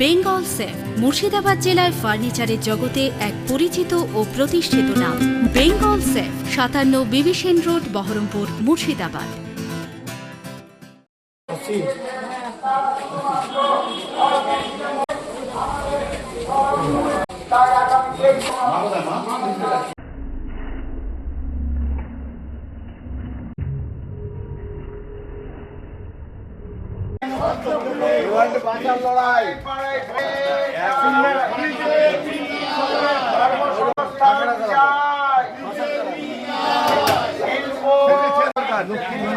Bengal safe Murshidabad জেলায় ফার্নিচারের জগতে এক পরিচিত ও প্রতিষ্ঠিত নাম। বেঙ্গল সেফ 57 বিবি সেন রোড, বহরমপুর, মুর্শিদাবাদ।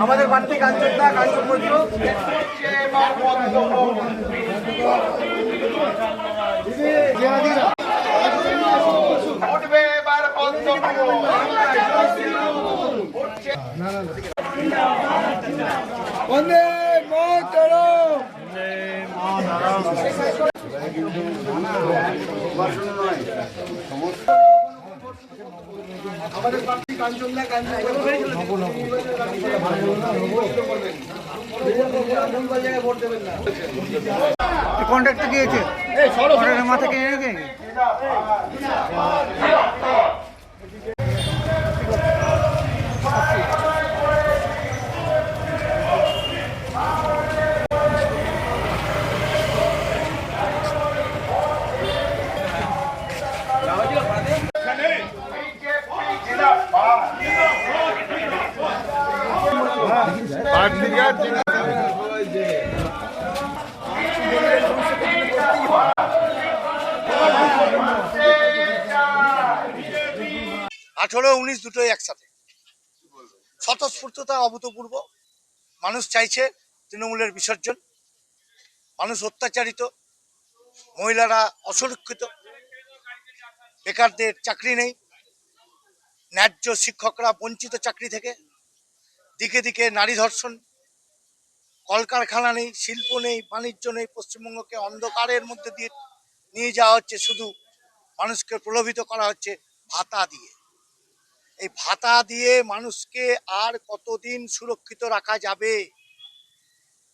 আমাদের বাড়তি কাঞ্চনটা কাঞ্চন বলছো বন্দে মাতরম। আমাদের প্রার্থী কাঞ্চনদা কন্ট্রাক্টটা দিয়েছে মাথা কিনে রেখে আঠারো 19 দুটোই একসাথে। স্বতঃস্ফূর্ততা অভূতপূর্ব। মানুষ চাইছে তৃণমূলের বিসর্জন। মানুষ অত্যাচারিত, মহিলারা অসুরক্ষিত, বেকারদের চাকরি নেই, ন্যায্য শিক্ষকরা বঞ্চিত চাকরি থেকে, দিকে দিকে নারী ধর্ষণ, কলকারখানা নেই, শিল্প নেই, বাণিজ্য নেই। পশ্চিমবঙ্গকে অন্ধকারের মধ্যে দিয়ে নিয়ে যাওয়া হচ্ছে, শুধু মানুষকে প্রলোভিত করা হচ্ছে ভাতা দিয়ে। এই ভাতা দিয়ে মানুষকে আর কতদিন সুরক্ষিত রাখা যাবে?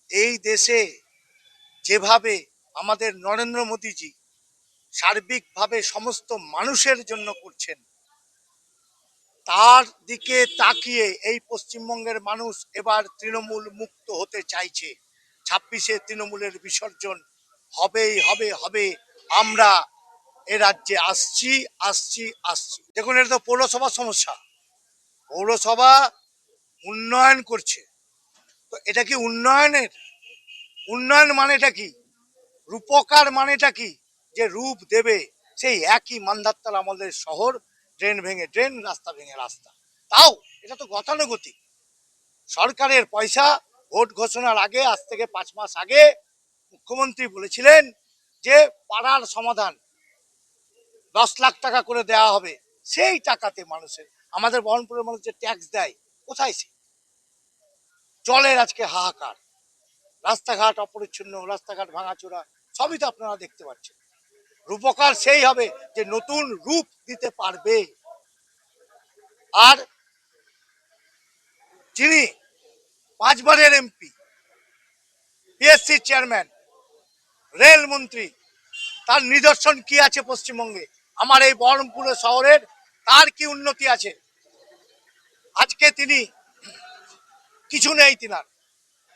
এই দেশে যেভাবে আমাদের নরেন্দ্র মোদীজি সার্বিকভাবে সমস্ত মানুষের জন্য করছেন, তার দিকে তাকিয়ে এই পশ্চিমবঙ্গের মানুষ এবার তৃণমূল মুক্ত হতে চাইছে। 26-এ তৃণমূলের বিসর্জন হবেই হবে হবে। আমরা এ রাজ্যে আসছি আসছি আসছি। দেখুন, এটা তো পৌরসভার সমস্যা। পৌরসভা উন্নয়ন করছে, তো এটা কি উন্নয়নের? উন্নয়ন মানেটা কি? রূপকার মানেটা কি? যে রূপ দেবে সেই একই মান্ধাত্তার আমাদের শহর, ড্রেন ভেঙে ড্রেন, রাস্তা ভেঙে রাস্তা। তাও এটা তো গতানুগতিক। সরকারের পয়সা ভোট ঘোষণার আগে, আজ থেকে 5 মাস আগে মুখ্যমন্ত্রী বলেছিলেন যে পাড়ার সমাধান 10 লাখ টাকা করে দেওয়া হবে। সেই টাকাতে মানুষের, আমাদের বহরমপুরের মানুষ যে ট্যাক্স দেয়, কোথায় সে? জলের আজকে হাহাকার, রাস্তাঘাট অপরিচ্ছন্ন, রাস্তাঘাট ভাঙাচোরা, সবই তো আপনারা দেখতে পাচ্ছেন। রূপকার সেই হবে যে নতুন রূপ দিতে পারবে। আর যিনি 5 বারের এমপি, পিএসসি চেয়ারম্যান, রেলমন্ত্রী, তার নিদর্শন কি আছে পশ্চিমবঙ্গে? আমার এই বহরমপুর শহরের তার কি উন্নতি আছে? আজকে তিনি কিছু নেই, তিনার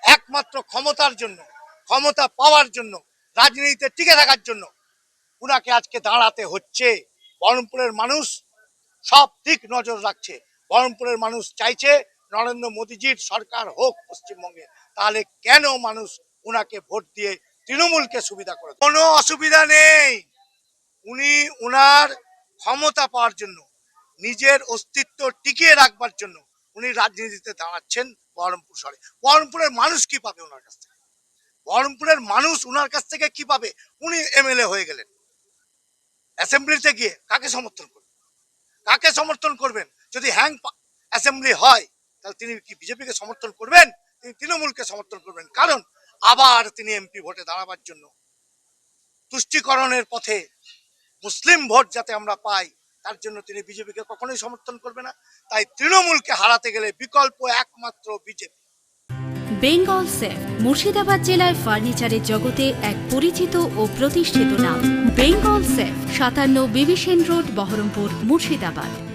একমাত্র ক্ষমতার জন্য, ক্ষমতা পাওয়ার জন্য, রাজনীতিতে টিকে থাকার জন্য উনাকে আজকে দাঁড়াতে হচ্ছে। বহরমপুরের মানুষ সব দিক নজর রাখছে। বহরমপুরের মানুষ চাইছে নরেন্দ্র মোদীজির সরকার হোক পশ্চিমবঙ্গে। তাহলে কেন মানুষ উনাকে ভোট দিয়ে তৃণমূলকে সুবিধা করে? কোনো অসুবিধা নেই। উনি উনার ক্ষমতা পাওয়ার জন্য, নিজের অস্তিত্ব টিকিয়ে রাখবার জন্য উনি রাজনীতিতে দাঁড়াচ্ছেন বহরমপুর শহরে। বহরমপুরের মানুষ কি পাবে ওনার কাছ থেকে? বহরমপুরের মানুষ উনার কাছ থেকে কি পাবে? উনি এমএলএ হয়ে গেলেন, অ্যাসেম্বলিতে গিয়ে কাকে সমর্থন করবেন? কাকে সমর্থন করবেন? যদি হ্যাং অ্যাসেম্বলি হয়, তাহলে তিনি কি বিজেপিকে সমর্থন করবেন? তিনি তৃণমূলকে সমর্থন করবেন। কারণ আবার তিনি এমপি ভোটে দাঁড়াবার জন্য তুষ্টিকরণের পথে মুসলিম ভোট যাতে আমরা পাই, তার জন্য তিনি বিজেপিকে কখনোই সমর্থন করবে না। তাই তৃণমূলকে হারাতে গেলে বিকল্প একমাত্র বিজেপি। বেঙ্গল সেফ মুর্শিদাবাদ জেলায় ফার্নিচারের জগতে এক পরিচিত ও প্রতিষ্ঠিত নাম। Bengal safe 57 Bibhishan road, Baharampur, Murshidabad.